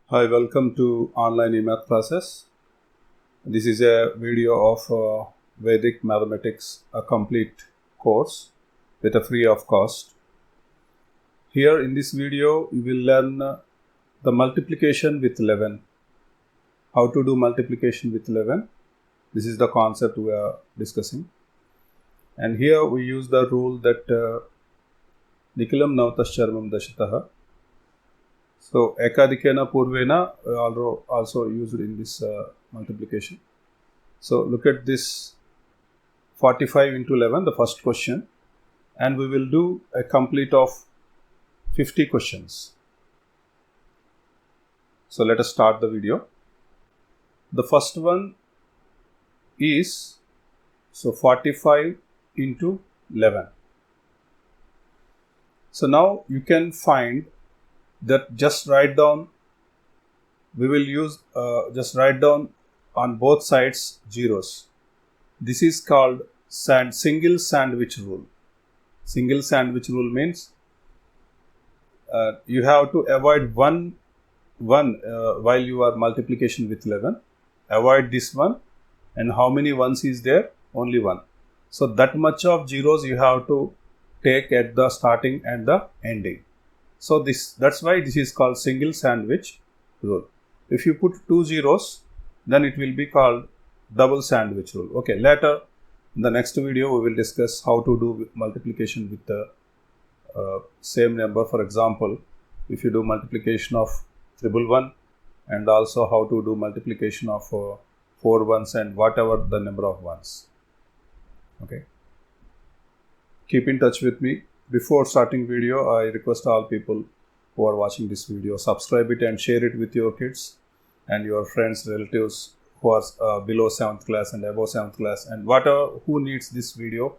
Hi, welcome to online e-math classes. This is a video of Vedic mathematics, a complete course with a free of cost. Here in this video, you will learn the multiplication with 11. How to do multiplication with 11. This is the concept we are discussing. And here we use the rule that Nikilam Navatascharamam Dashataha. So, Ekadikena Purvena also used in this multiplication. So, look at this 45 into 11, the first question, and we will do a complete of 50 questions. So, let us start the video. The first one is, 45 into 11. So, now you can find that just write down, we will use just write down on both sides zeros. This is called single sandwich rule. Single sandwich rule means you have to avoid one while you are multiplication with 11. Avoid this one, and how many ones is there? Only one. So that much of zeros you have to take at the starting and the ending. So that's why this is called single sandwich rule. If you put two zeros, then it will be called double sandwich rule. Okay, later in the next video we will discuss how to do multiplication with the same number. For example, if you do multiplication of 111 and also how to do multiplication of 4 ones and whatever the number of ones. Okay. Keep in touch with me. Before starting video, I request all people who are watching this video, subscribe it and share it with your kids and your friends, relatives who are below 7th class and above 7th class, and whatever who needs this video.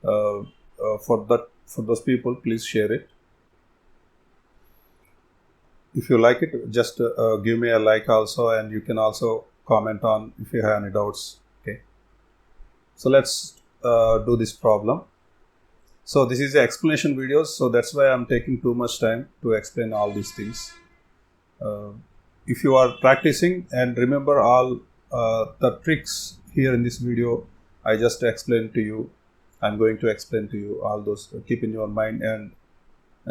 For those people, please share it. If you like it, just give me a like also, and you can also comment on if you have any doubts. Okay. So let's do this problem. So this is the explanation videos, so that's why I'm taking too much time to explain all these things. If you are practicing and remember all the tricks here in this video, I just explained to you. I'm going to explain to you all those. Keep in your mind and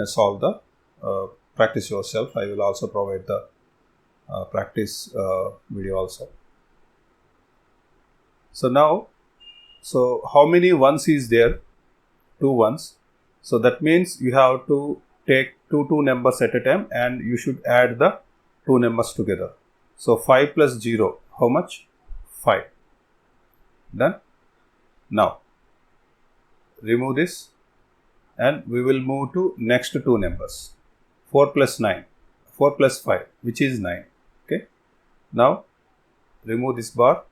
solve the practice yourself. I will also provide the practice video also. So now, how many ones is there? 2 ones. So that means you have to take two numbers at a time and you should add the 2 numbers together. So 5 plus 0, how much? 5. Done. Now remove this and we will move to next 2 numbers. 4 plus 9, 4 plus 5, which is 9. Okay. Now remove this bar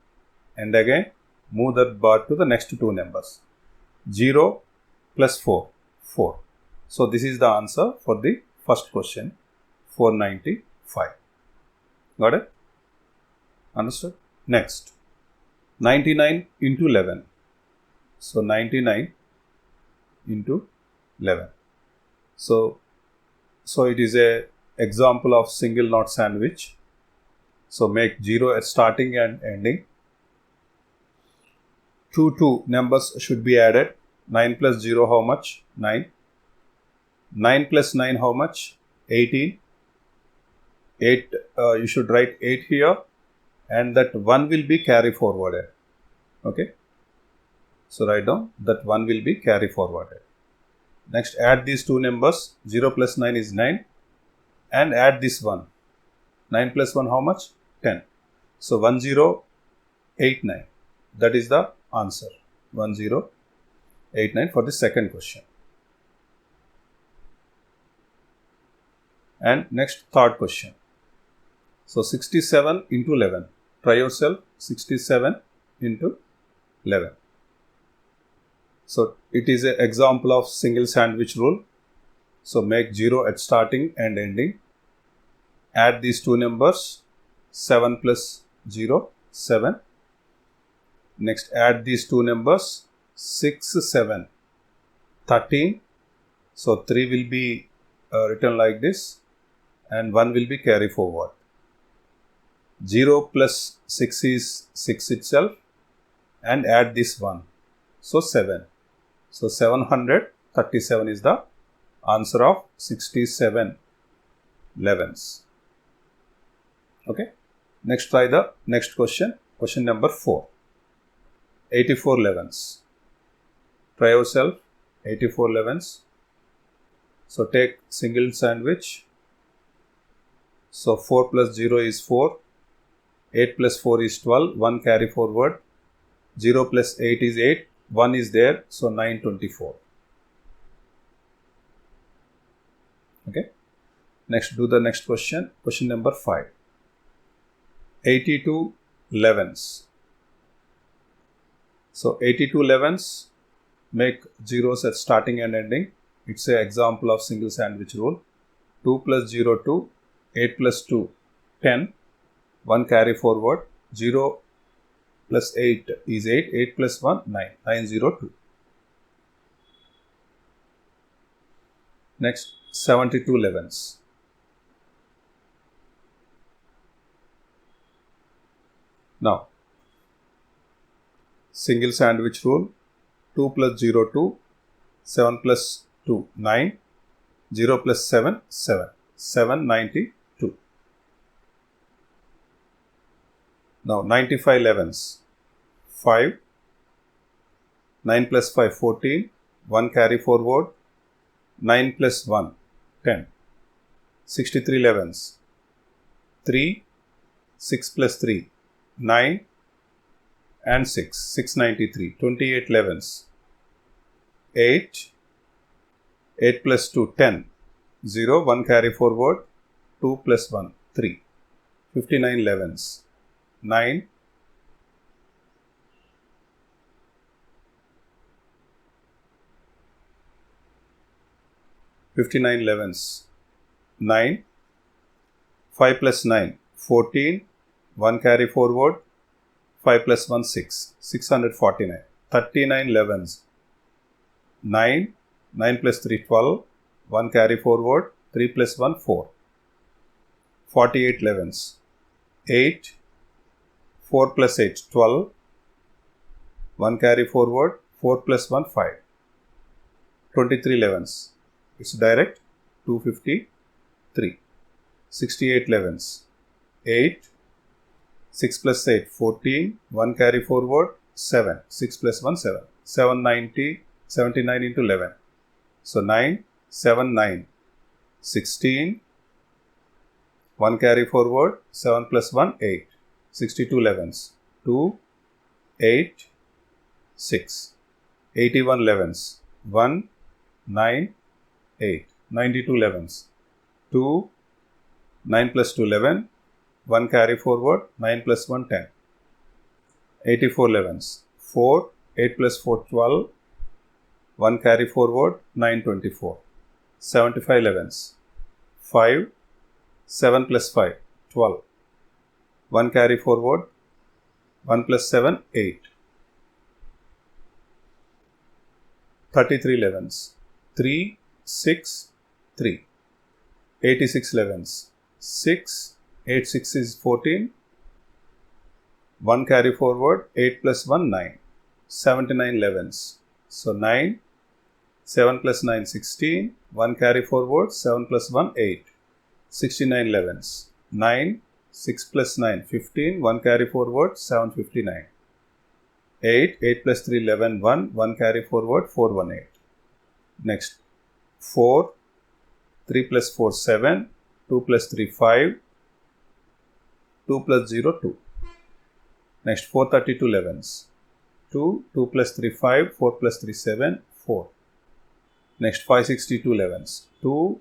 and again move that bar to the next 2 numbers. 0 plus 4, 4. So this is the answer for the first question, 495. Got it? Understood? Next, 99 into 11. So 99 into 11. So it is a example of single knot sandwich. So make 0 at starting and ending. Two numbers should be added. 9 plus 0, how much? 9. 9 plus 9, how much? 18. 8, you should write 8 here, and that 1 will be carry forwarded. Okay. So write down that 1 will be carry forwarded. Next, add these 2 numbers. 0 plus 9 is 9. And add this 1. 9 plus 1, how much? 10. So 1089. That is the answer. 1089 for the second question. And next, third question. So 67 into 11. Try yourself. 67 into 11. So it is an example of single sandwich rule. So make 0 at starting and ending. Add these 2 numbers. 7 plus 0, 7. Next, add these 2 numbers. 6, 7, 13. So 3 will be written like this and 1 will be carry forward. 0 plus 6 is 6 itself, and add this 1. So 7. So 737 is the answer of 67 11s. Okay. Next, try the next question. Question number 4. 84 11s. Try yourself. 84 11s. So take single sandwich. So 4 plus 0 is 4. 8 plus 4 is 12. 1 carry forward. 0 plus 8 is 8. 1 is there. So 924. Okay. Next, do the next question. Question number 5. 82 11s. So 82 11s, make zeros at starting and ending. It's an example of single sandwich rule. 2 plus 0 2, 8 plus 2 10, 1 carry forward, 0 plus 8 is 8, 8 plus 1 9, 902. Next, 72 11s. Now, single sandwich rule, 2 plus 0 2, 7 plus 2 9, 0 plus 7 7, 792. Now 95 11s, 5, 9 plus 5 14, 1 carry forward, 9 plus 1 10, 63 11s, 3, 6 plus 3 9 and 6, 693, 28 11s, 8, 8 plus 2 10, 0, 1 carry forward, 2 plus 1 3, 59 11s, 9, 59 11s, 9, 5 plus 9 14, 1 carry forward, 5 plus 1 6, 649, 39 11s, 9, 9 plus 3 12, 1 carry forward, 3 plus 1 4, 48 11s, 8, 4 plus 8 12, 1 carry forward, 4 plus 1 5, 23 11s, it's direct, 253, 68 11s, 8, 6 plus 8 14, 1 carry forward, 7, 6 plus 1 7, 790, 79 into 11, so 9, 7 9, 16, 1 carry forward, 7 plus 1 8, 62 11s, 2, 8, 6, 81 11s, 1, 9, 8, 92 11s, 2, 9 plus 2 11, 1 carry forward, 9 plus 1 10, 84 11s, 4, 8 plus 4 12, 1 carry forward, 9 24, 75 11s, 5, 7 plus 5 12, 1 carry forward, 1 plus 7 8, 33 11s, 3, 6, 3, 86 11s, 6, 8 6 is 14, 1 carry forward, 8 plus 1 9, 79 11s, so 9, 7 plus 9 16, 1 carry forward, 7 plus 1 8, 69 11s, 9, 6 plus 9 15, 1 carry forward, 759, 8, 8 plus 3 11 1, 1 carry forward, 418. Next, 4, 3 plus 4 7, 2 plus 3 5, 2 plus 0 2. Next, 432 11s, 2, 2 plus 3 5, 4 plus 3 7, 4. Next, 562 11s, 2,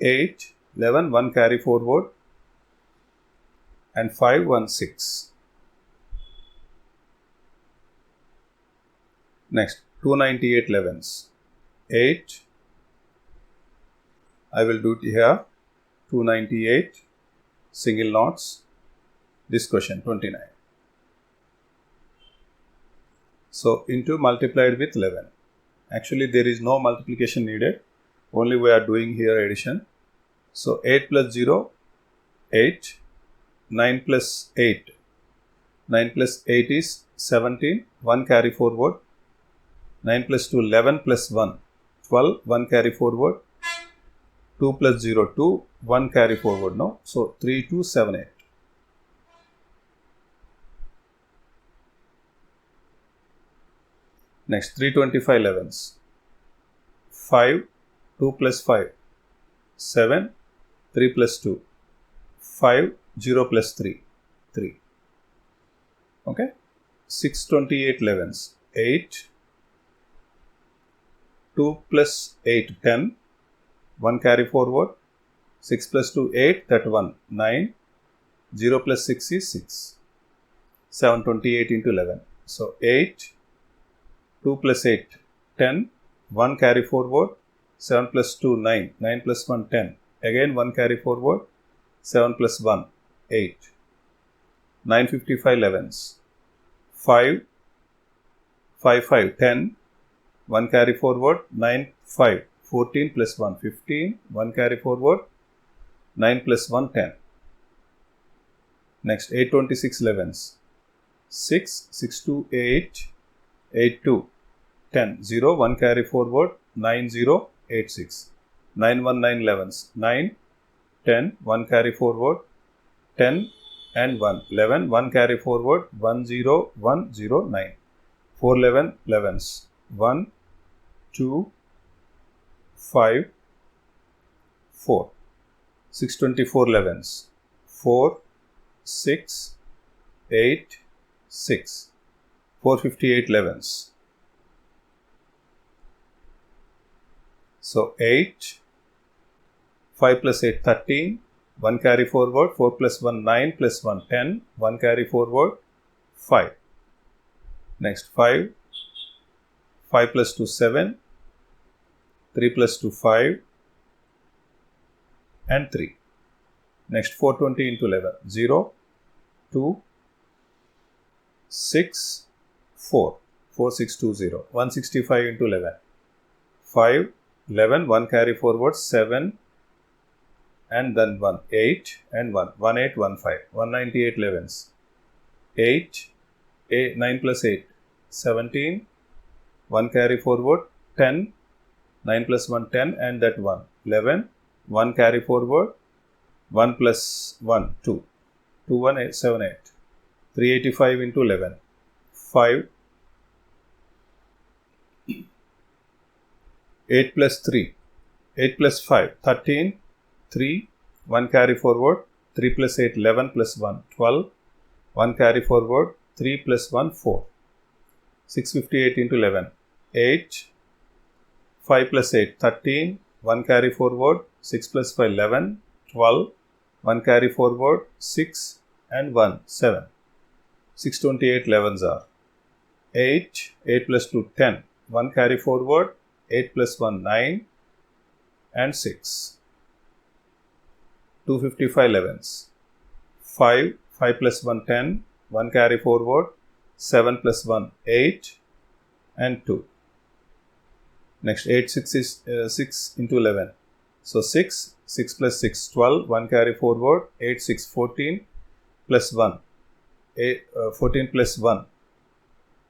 8, 11, 1 carry forward, and 5 1 6. Next, 298 11s, 8, I will do it here, 298 single knots, this question 29. So into multiplied with 11. Actually there is no multiplication needed, only we are doing here addition. So 8 plus 0, 8, 9 plus 8. 9 plus 8 is 17, 1 carry forward. 9 plus 2, 11 plus 1, 12, 1 carry forward. 2 plus 0, 2, 1 carry forward, no? So 3, 2, 7, 8. Next, 325 11s. 5, 2 plus 5, 7, 3 plus 2, 5, 0 plus 3, 3. Okay? 628 11s. 8, 2 plus 8, 10, 1 carry forward. 6 plus 2, 8, that 1, 9, 0 plus 6 is 6. 728 into 11. So 8, 2 plus 8, 10, 1 carry forward. 7 plus 2, 9, 9 plus 1, 10. Again 1 carry forward. 7 plus 1, 8. 955 11s. 5, 5, 5, 10, 1 carry forward. 9, 5, 14 plus 1, 15, 1 carry forward. 9 plus 1, 10. Next, 826 11s. 6, 6 2, 8, 8 2, 10, 0, 1 carry forward. 9 0, 8 6. 9 1 9 11s. 9, 10, 1 carry forward. 10 and 1, 11, 1 carry forward. 1 0, 1 0, 9. 4 11 11s. 1, 2, 5, 4. 624 11s. 4, 6, 8, 6. 458 11s. So 8, 5 plus 8, 13, 1 carry forward. 4 plus 1, 9 plus 1, 10, 1 carry forward, 5. Next 5, 5 plus 2, 7, 3 plus 2, 5, and 3. Next 420 into 11, 0, 2, 6, 4, 4 6 2 0, 165 into 11, 5, 11, 1 carry forward, 7, and then 1, 8, and 1, 1 8, 1 5, 198 11s, 8, 8, 9 plus 8, 17, 1 carry forward, 10, 9 plus 1, 10, and that 1, 11, 1 carry forward, 1 plus 1, 2, 2 1 8, 7 8, 385 into 11, 5, 8 plus 3, 8 plus 5, 13, 3, 1 carry forward, 3 plus 8, 11 plus 1, 12, 1 carry forward, 3 plus 1, 4, 658 into 11, 8, 5 plus 8, 13, 1 carry forward, 6 plus 5, 11, 12, 1 carry forward, 6, and 1, 7. 628 11s are 8, 8 plus 2, 10, 1 carry forward, 8 plus 1, 9, and 6. 255 11s. 5, 5 plus 1, 10, 1 carry forward, 7 plus 1, 8, and 2. Next 8 6 is 6 into 11. So 6, 6 plus 6, 12, 1 carry forward, 8 6, 14 plus 1, 8, 14 plus 1,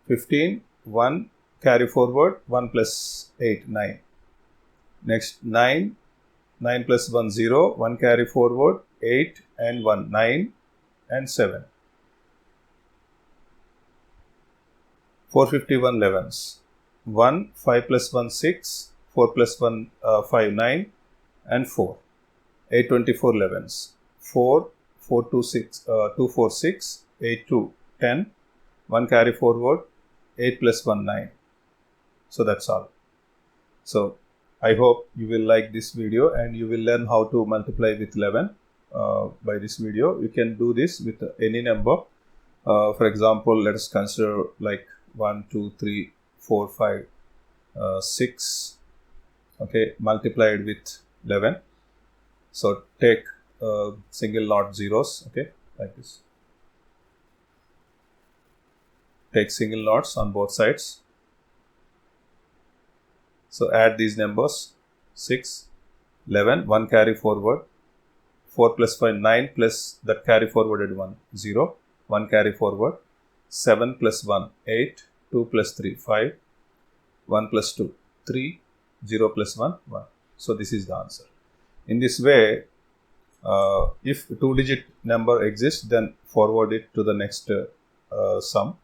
15, 1 carry forward, 1 plus 8, 9. Next 9, 9 plus 1, 0, 1 carry forward, 8 and 1, 9 and 7. 451 11s. 1, 5 plus 1, 6, 4 plus 1, 5, 9, and 4. 824 11s. 4, 4 2 6, 2 4 6, 8 2 10, 1 carry forward, 8 plus 1, 9. So that's all. So I hope you will like this video and you will learn how to multiply with 11 by this video. You can do this with any number. For example, let us consider like 1, 2, 3, 4, 5, 6. Okay, multiplied with 11. So take single not zeros. Okay, like this. Take single knots on both sides. So add these numbers 6, 11, 1 carry forward, 4 plus 5, 9 plus that carry forwarded 1, 0, 1 carry forward, 7 plus 1, 8, 2 plus 3, 5, 1 plus 2, 3, 0 plus 1, 1. So this is the answer. In this way, if 2-digit number exists, then forward it to the next sum.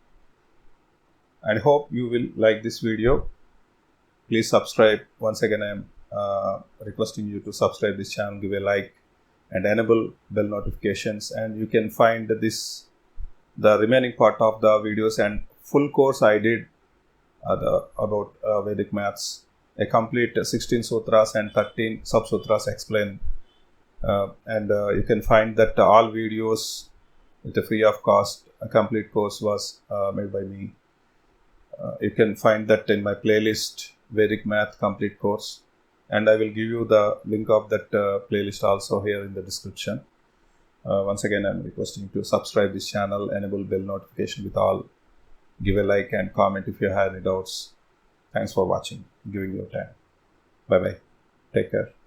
And hope you will like this video. Please subscribe. Once again, I am requesting you to subscribe this channel, give a like, and enable bell notifications. And you can find the remaining part of the videos and full course I did about Vedic maths. A complete 16 sutras and 13 sub-sutras explained. You can find that all videos with a free of cost. A complete course was made by me. You can find that in my playlist, Vedic Math Complete Course, and I will give you the link of that playlist also here in the description. Once again, I am requesting you to subscribe this channel, enable bell notification with all, give a like and comment if you have any doubts. Thanks for watching, giving your time. Bye bye. Take care.